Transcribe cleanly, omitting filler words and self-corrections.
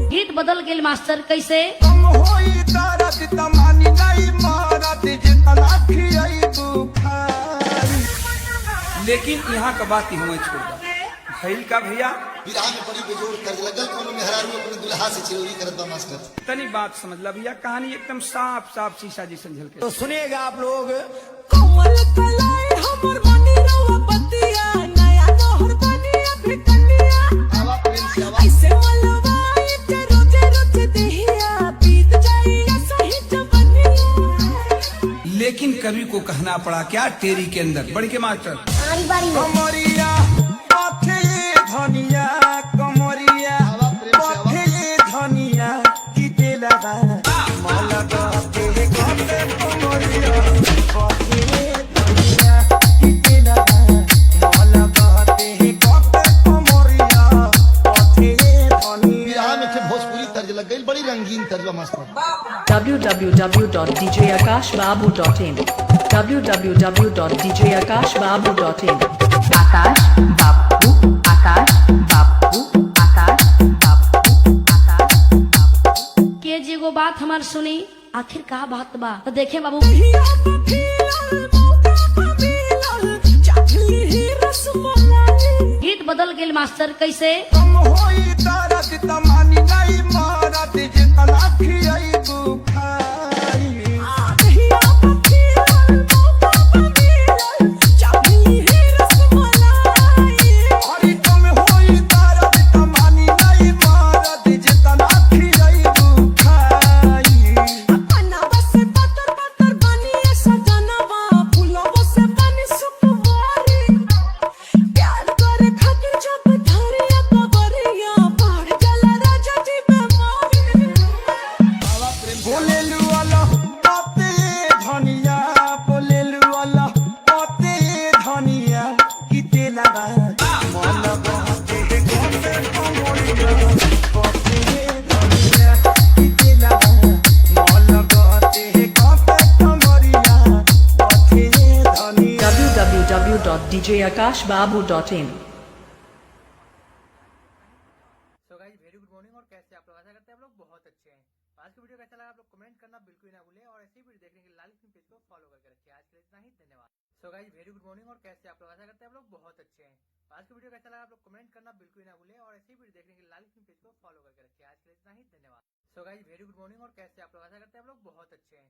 गीत बदल गेल मास्टर कैसे? लेकिन यहाँ का बात ही हमें छोड़ दो भइल का भैया विराह में बड़ी बेजोड़ कर्ज लगल कोनो मेहरारू अपने दुल्हा से चिरौरी करत बा मास्टर। तनी बात समझ ला भैया, कहानी एकदम साफ साफ शीशा जैसन झलके। तो सुनिएगा आप लोग। कमल कलाई हमर बनी रवा पतिया नया नहर बनिया भिकनिया आवा प्रेम से आवा। ऐसे मलवाई के रोजे रोजे देहिया बीत जाइया सही जवनिया। लेकिन कवि को कहना पड़ा क्या टेरी के अंदर बढ़ के मास्टर कमरिया पथे धनिया कमरिया आवा प्रेम से आवा। पथे धनिया की दिलवा मलगा के गते कमरिया पथे धनिया की दिलवा मलगा के गते कमरिया पथे धनिया। विराह में फिर भोजपुरी तर्ज लग गई, बड़ी रंगीन तर्ज बा मास्टर। www.djakashbabu.in www.djakashbabu.in आकाश बाबू आकाश बाबू आकाश बाबू आकाश बाबू। के जी एगो बात हमार सुनी, आखिर का बात बा तो देखे बाबू। देहिया पथिया मौका पमिलल चाखली ही रसमलाई। गीत बदल गेल मास्टर कैसे? कम होई दर्द तमानी नहीं मारत जितना खियाई बुखारी। देहिया पथिया मौका पमिलल चाखली ही रसमलाई। अरे कम होई दर्द तमानी नहीं मारत जितना खियाई बुखारी। पनावा से पतर पतर बनिए सजनवा फूलवा से बनी सुकुमारी। प्यार करे खातिर जब धरिया कबरिया बढ़ जाला राजा जी बेमारी। बोलेलु वाला पते धनिया बोलेलु वाला पते धनिया की तेलवा मन बहते गते कमरिया पते धनिया की तेलवा मन बहते गते कमरिया पते धनिया। www.djakashbabu.in so guys very good morning और कैसे आप लोग? आशा करते हैं आप लोग बहुत अच्छे हैं। आज की वीडियो कैसा लगा आप लोग कमेंट करना बिल्कुल ना भूलें और ऐसी वीडियो देखने के लिए लाल पेज को फॉलो करके रखिए। आज के लिए इतना ही, धन्यवाद। So guys very good morning और कैसे आप लोग? आशा करते हैं आप लोग बहुत अच्छे हैं। आज की वीडियो कैसा लगा आप लोग कमेंट करना बिल्कुल ना भूलें और ऐसी वीडियो देखने के लिए लाल पेज को फॉलो करके रखिए। आज के लिए इतना ही, धन्यवाद। So guys very good morning और कैसे आप लोग? आशा करते हैं आप लोग बहुत अच्छे हैं।